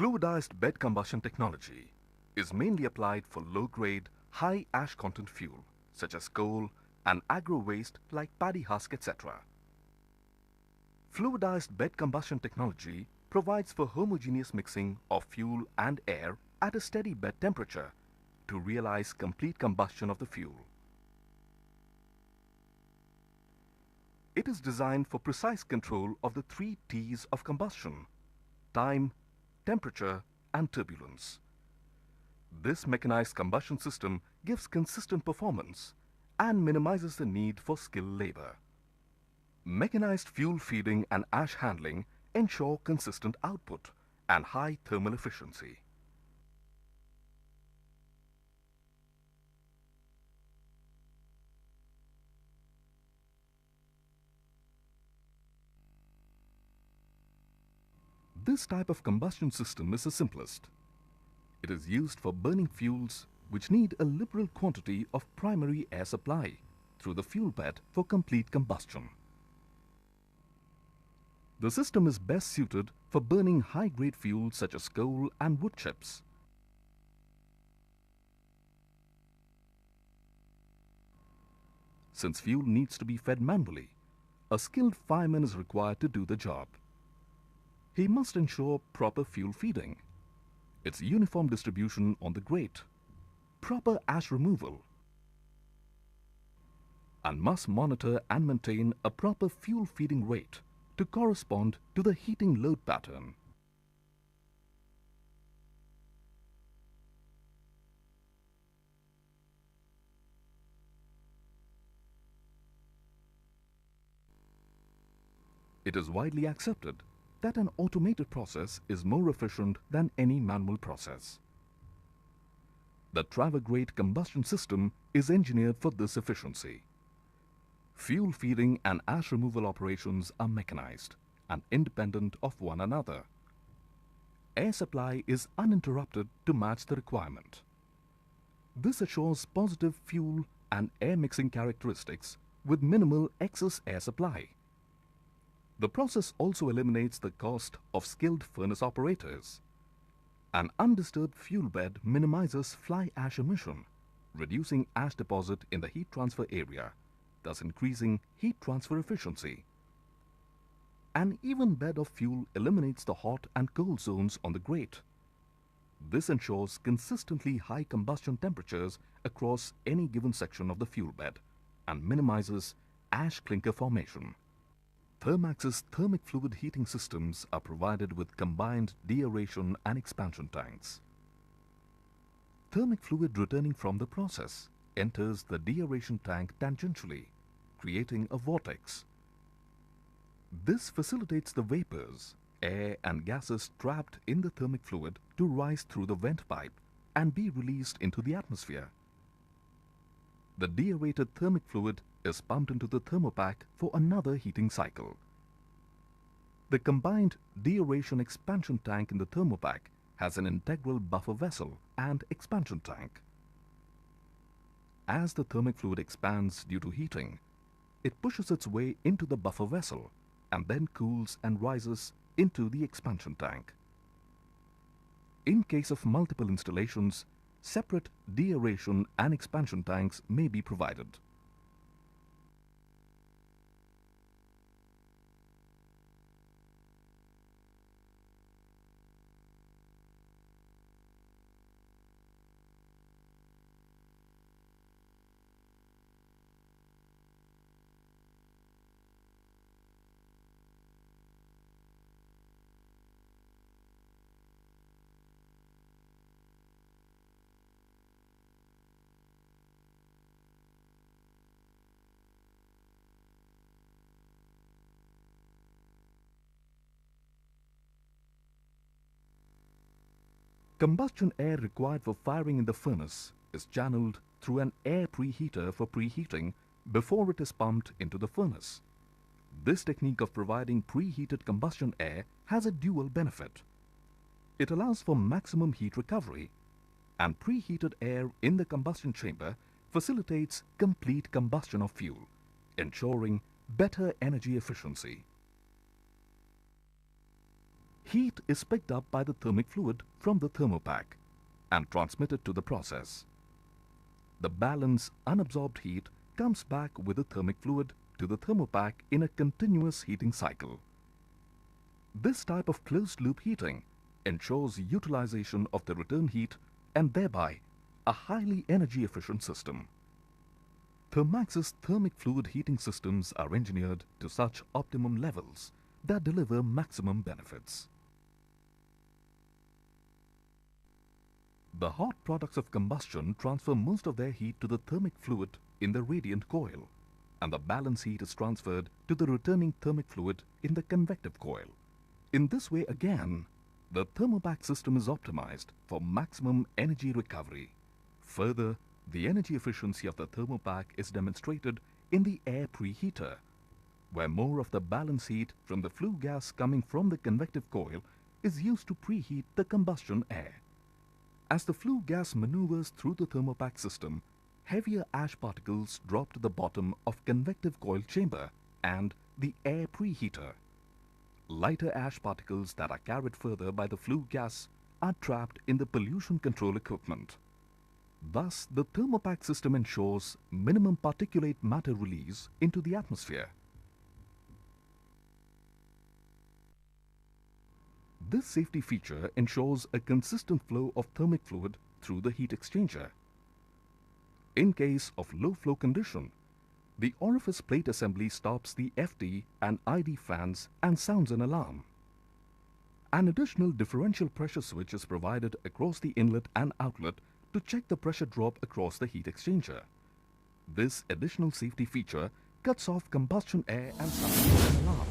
Fluidized bed combustion technology is mainly applied for low-grade, high ash content fuel such as coal and agro waste like paddy husk, etc. Fluidized bed combustion technology provides for homogeneous mixing of fuel and air at a steady bed temperature to realize complete combustion of the fuel. It is designed for precise control of the 3 T's of combustion: time, temperature, and turbulence. This mechanized combustion system gives consistent performance and minimizes the need for skilled labor. Mechanized fuel feeding and ash handling ensure consistent output and high thermal efficiency. This type of combustion system is the simplest. It is used for burning fuels which need a liberal quantity of primary air supply through the fuel bed for complete combustion. The system is best suited for burning high-grade fuels such as coal and wood chips. Since fuel needs to be fed manually, a skilled fireman is required to do the job. He must ensure proper fuel feeding, its uniform distribution on the grate, proper ash removal, and must monitor and maintain a proper fuel feeding rate to correspond to the heating load pattern. It is widely accepted that an automated process is more efficient than any manual process. The Traver-grade combustion system is engineered for this efficiency. Fuel feeding and ash removal operations are mechanized and independent of one another. Air supply is uninterrupted to match the requirement. This assures positive fuel and air mixing characteristics with minimal excess air supply. The process also eliminates the cost of skilled furnace operators. An undisturbed fuel bed minimizes fly ash emission, reducing ash deposit in the heat transfer area, thus increasing heat transfer efficiency. An even bed of fuel eliminates the hot and cold zones on the grate. This ensures consistently high combustion temperatures across any given section of the fuel bed and minimizes ash clinker formation. Thermax's thermic fluid heating systems are provided with combined deaeration and expansion tanks. Thermic fluid returning from the process enters the deaeration tank tangentially, creating a vortex. This facilitates the vapors, air and gases trapped in the thermic fluid to rise through the vent pipe and be released into the atmosphere. The deaerated thermic fluid is pumped into the thermopack for another heating cycle. The combined deaeration expansion tank in the thermopack has an integral buffer vessel and expansion tank. As the thermic fluid expands due to heating, it pushes its way into the buffer vessel and then cools and rises into the expansion tank. In case of multiple installations, separate deaeration and expansion tanks may be provided. Combustion air required for firing in the furnace is channeled through an air preheater for preheating before it is pumped into the furnace. This technique of providing preheated combustion air has a dual benefit. It allows for maximum heat recovery, and preheated air in the combustion chamber facilitates complete combustion of fuel, ensuring better energy efficiency. Heat is picked up by the thermic fluid from the thermopack and transmitted to the process. The balance unabsorbed heat comes back with the thermic fluid to the thermopack in a continuous heating cycle. This type of closed-loop heating ensures utilization of the return heat and thereby a highly energy-efficient system. Thermax's thermic fluid heating systems are engineered to such optimum levels that deliver maximum benefits. The hot products of combustion transfer most of their heat to the thermic fluid in the radiant coil, and the balance heat is transferred to the returning thermic fluid in the convective coil. In this way again, the thermopack system is optimized for maximum energy recovery. Further, the energy efficiency of the thermopack is demonstrated in the air preheater, where more of the balance heat from the flue gas coming from the convective coil is used to preheat the combustion air. As the flue gas maneuvers through the thermopack system, heavier ash particles drop to the bottom of convective coil chamber and the air preheater. Lighter ash particles that are carried further by the flue gas are trapped in the pollution control equipment. Thus, the thermopack system ensures minimum particulate matter release into the atmosphere. This safety feature ensures a consistent flow of thermic fluid through the heat exchanger. In case of low flow condition, the orifice plate assembly stops the FD and ID fans and sounds an alarm. An additional differential pressure switch is provided across the inlet and outlet to check the pressure drop across the heat exchanger. This additional safety feature cuts off combustion air and sounds an alarm.